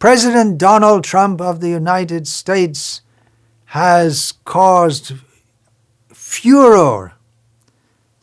President Donald Trump of the United States has caused furor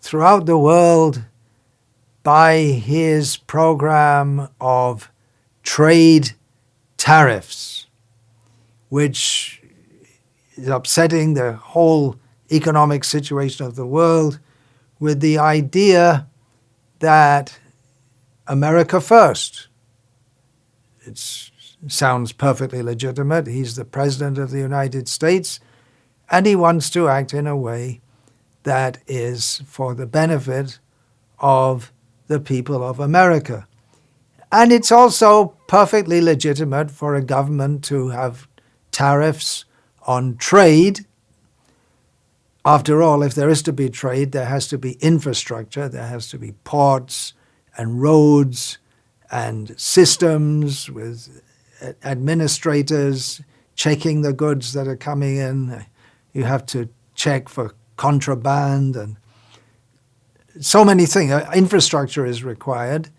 throughout the world by his program of trade tariffs, which is upsetting the whole economic situation of the world, with the idea that America first. It sounds perfectly legitimate. He's the President of the United States, and he wants to act in a way that is for the benefit of the people of America. And it's also perfectly legitimate for a government to have tariffs on trade. After all, if there is to be trade, there has to be infrastructure, there has to be ports and roads and systems with administrators checking the goods that are coming in. You have to check for contraband and so many things. Infrastructure is required.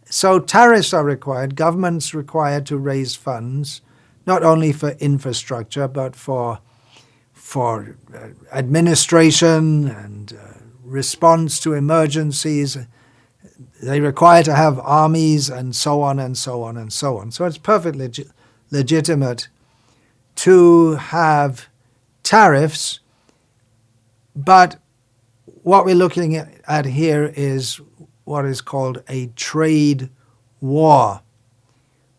So tariffs are required. Governments required to raise funds, not only for infrastructure, but for administration and response to emergencies. They require to have armies and so on and so on and so on. So it's perfectly legitimate to have tariffs, but what we're looking at here is what is called a trade war,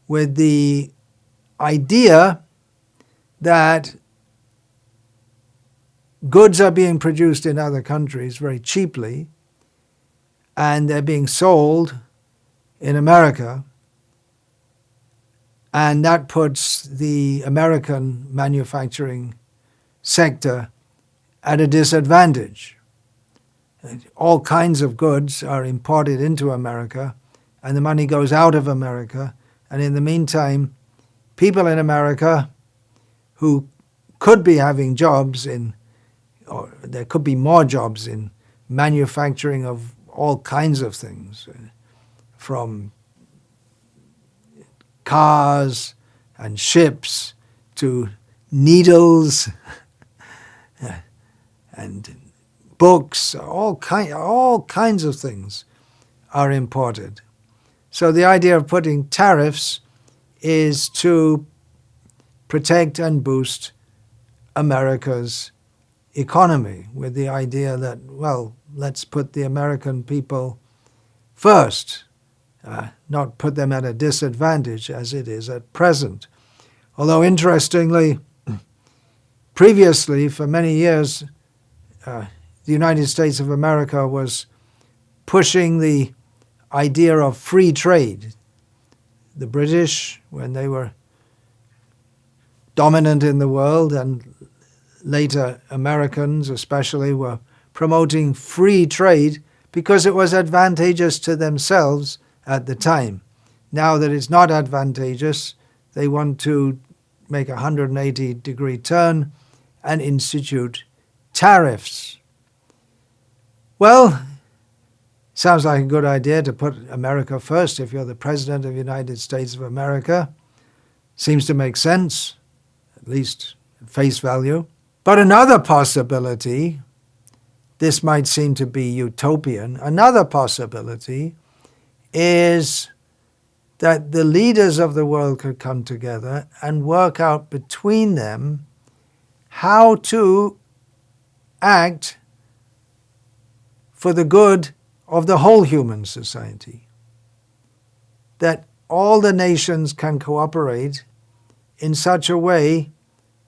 with the idea that goods are being produced in other countries very cheaply, and they're being sold in America, and that puts the American manufacturing sector at a disadvantage. All kinds of goods are imported into America, and the money goes out of America, and in the meantime, people in America who could be having jobs or there could be more jobs in manufacturing of all kinds of things, from cars and ships to needles and books, all kinds of things are imported. So the idea of putting tariffs is to protect and boost America's economy, with the idea that, well, let's put the American people first, not put them at a disadvantage as it is at present. Although interestingly, previously, for many years, the United States of America was pushing the idea of free trade. The British, when they were dominant in the world, and later Americans especially, were promoting free trade because it was advantageous to themselves at the time. Now that it's not advantageous, they want to make a 180-degree turn and institute tariffs. Well, sounds like a good idea to put America first if you're the President of the United States of America. Seems to make sense, at least at face value. But another possibility, this might seem to be utopian, another possibility is that the leaders of the world could come together and work out between them how to act for the good of the whole human society. That all the nations can cooperate in such a way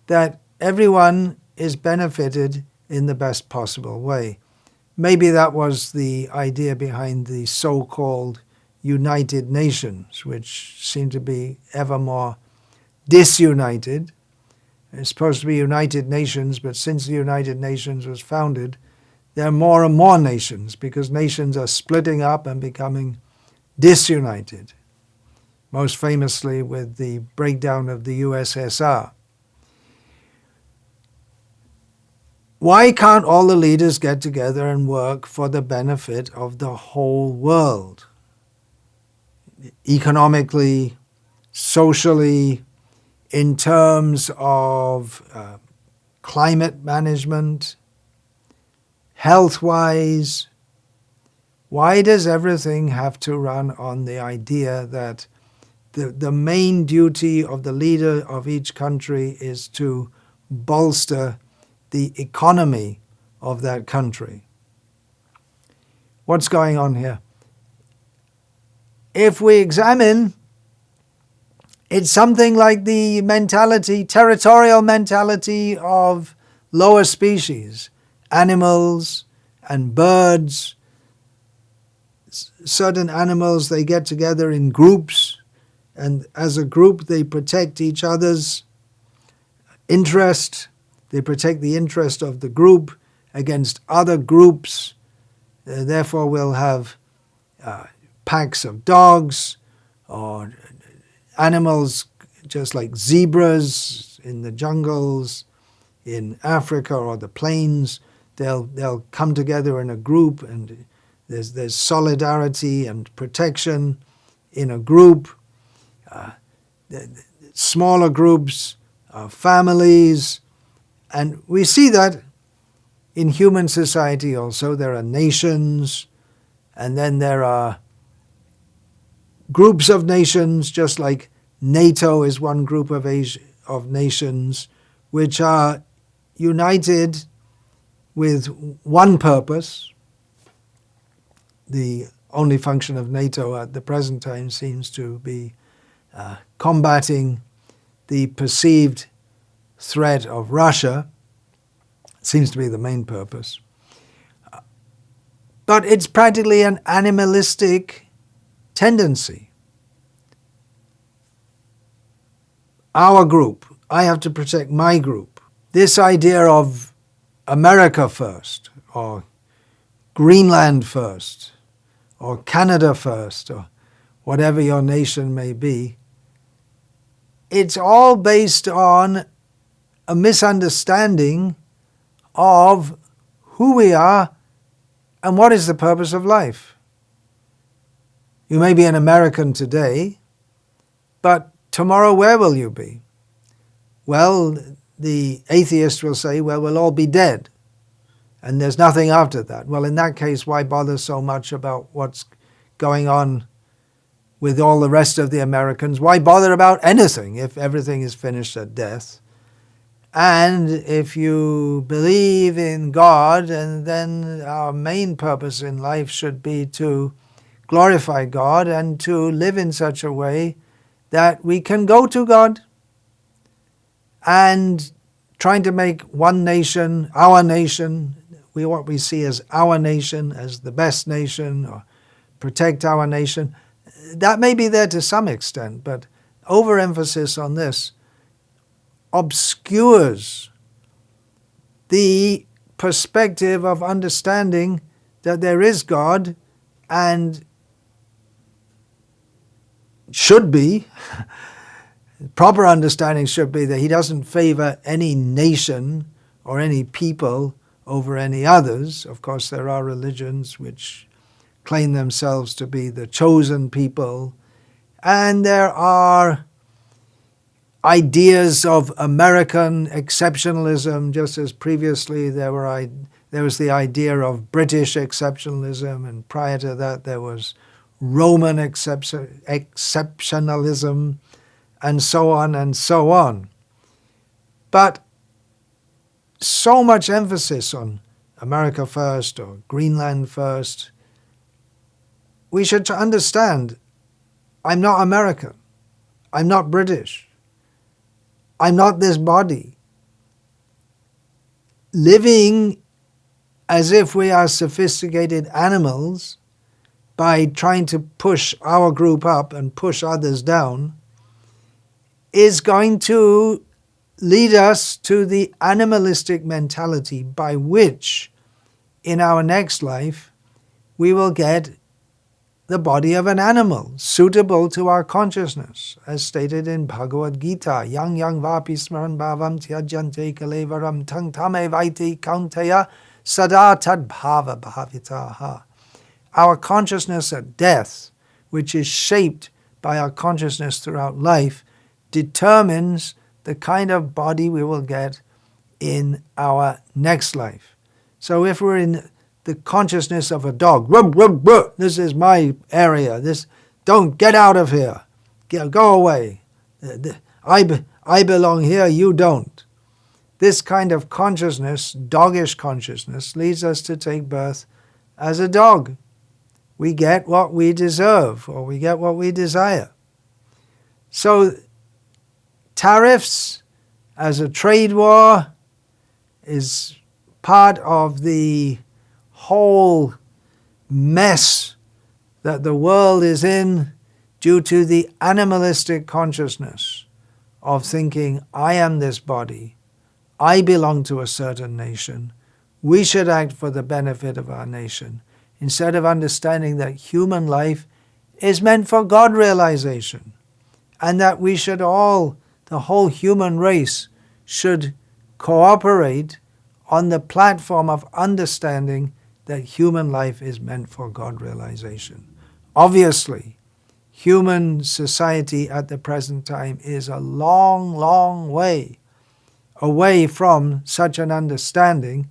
that everyone is benefited in the best possible way. Maybe that was the idea behind the so-called United Nations, which seem to be ever more disunited. It's supposed to be United Nations, but since the United Nations was founded, there are more and more nations, because nations are splitting up and becoming disunited, most famously with the breakdown of the USSR. Why can't all the leaders get together and work for the benefit of the whole world? Economically, socially, in terms of climate management, health-wise. Why does everything have to run on the idea that the main duty of the leader of each country is to bolster the economy of that country? What's going on here? If we examine, it's something like the mentality, territorial mentality of lower species, animals and birds. Certain animals, they get together in groups, and as a group they protect each other's interest. They protect the interest of the group against other groups. Therefore we'll have packs of dogs or animals just like zebras in the jungles in Africa or the plains. They'll come together in a group, and there's solidarity and protection in a group. Smaller groups, families, and we see that in human society also. There are nations, and then there are groups of nations, just like NATO is one group of nations, which are united with one purpose. The only function of NATO at the present time seems to be combating the perceived threat of Russia. It seems to be the main purpose. But it's practically an animalistic tendency. Our group, I have to protect my group. This idea of America first, or Greenland first, or Canada first, or whatever your nation may be, it's all based on a misunderstanding of who we are and what is the purpose of life. You may be an American today, but tomorrow where will you be? Well, the atheist will say, well, we'll all be dead, and there's nothing after that. Well, in that case, why bother so much about what's going on with all the rest of the Americans? Why bother about anything if everything is finished at death? And if you believe in God, and then our main purpose in life should be to glorify God and to live in such a way that we can go to God, and trying to make one nation, our nation, what we see as our nation, as the best nation, or protect our nation. That may be there to some extent, but overemphasis on this obscures the perspective of understanding that there is God, and should be, proper understanding should be that He doesn't favor any nation or any people over any others. Of course, there are religions which claim themselves to be the chosen people, and there are ideas of American exceptionalism, just as previously there was the idea of British exceptionalism, and prior to that there was Roman exceptionalism, and so on and so on. But so much emphasis on America first or Greenland first. We should understand, I'm not American. I'm not British. I'm not this body. Living as if we are sophisticated animals by trying to push our group up and push others down is going to lead us to the animalistic mentality by which in our next life we will get the body of an animal suitable to our consciousness, as stated in Bhagavad-gita. Yang yang vapi smaran bhavam tyajante kalevaram tang tame vaiti kaunteya sada tad bhava bhavitaha. Our consciousness at death, which is shaped by our consciousness throughout life determines the kind of body we will get in our next life. So if we're in the consciousness of a dog, rub, rub, rub, this is my area, don't get out of here, go away, I belong here, you don't. This kind of consciousness, doggish consciousness, leads us to take birth as a dog. We get what we deserve, or we get what we desire. So tariffs as a trade war is part of the whole mess that the world is in due to the animalistic consciousness of thinking, I am this body, I belong to a certain nation, we should act for the benefit of our nation, instead of understanding that human life is meant for God realization, and that we should all, the whole human race, should cooperate on the platform of understanding that human life is meant for God realization. Obviously, human society at the present time is a long, long way away from such an understanding,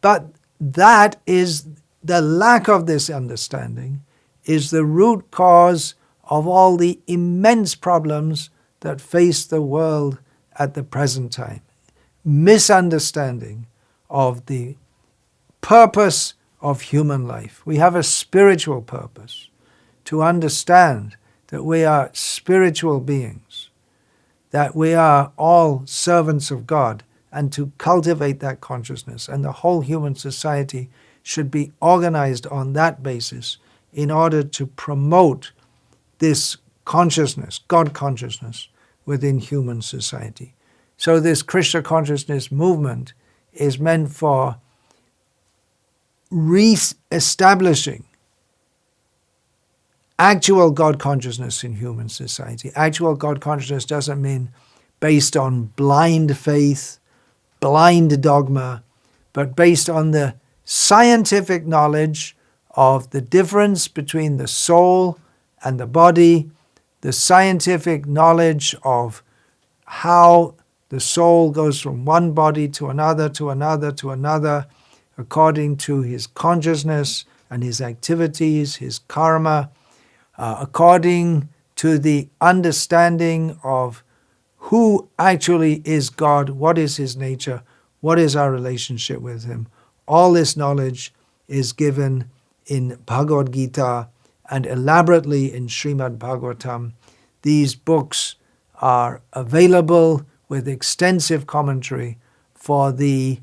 but that is the lack of this understanding is the root cause of all the immense problems that face the world at the present time. Misunderstanding of the purpose of human life. We have a spiritual purpose, to understand that we are spiritual beings, that we are all servants of God, and to cultivate that consciousness. And the whole human society should be organized on that basis in order to promote this consciousness, God consciousness, within human society. So this Krishna consciousness movement is meant for re-establishing actual God consciousness in human society. Actual God consciousness doesn't mean based on blind faith, blind dogma, but based on the scientific knowledge of the difference between the soul and the body, the scientific knowledge of how the soul goes from one body to another, to another, to another, according to his consciousness and his activities, his karma, according to the understanding of who actually is God, what is his nature, what is our relationship with him. All this knowledge is given in Bhagavad-gita and elaborately in Srimad Bhagavatam. These books are available with extensive commentary for the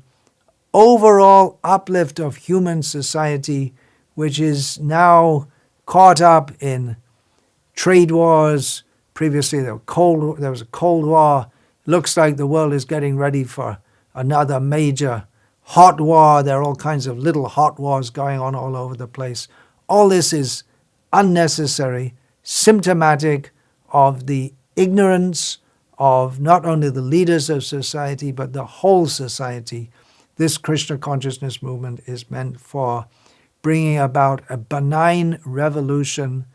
overall uplift of human society, which is now caught up in trade wars. Previously there was a Cold War. Looks like the world is getting ready for another major hot war. There are all kinds of little hot wars going on all over the place. All this is unnecessary, symptomatic of the ignorance of not only the leaders of society, but the whole society. This Krishna consciousness movement is meant for bringing about a benign revolution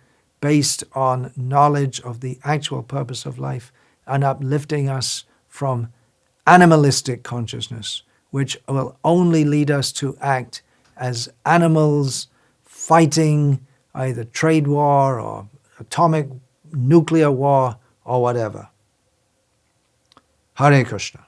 based on knowledge of the actual purpose of life and uplifting us from animalistic consciousness, which will only lead us to act as animals fighting either trade war or atomic nuclear war or whatever. Hare Krishna.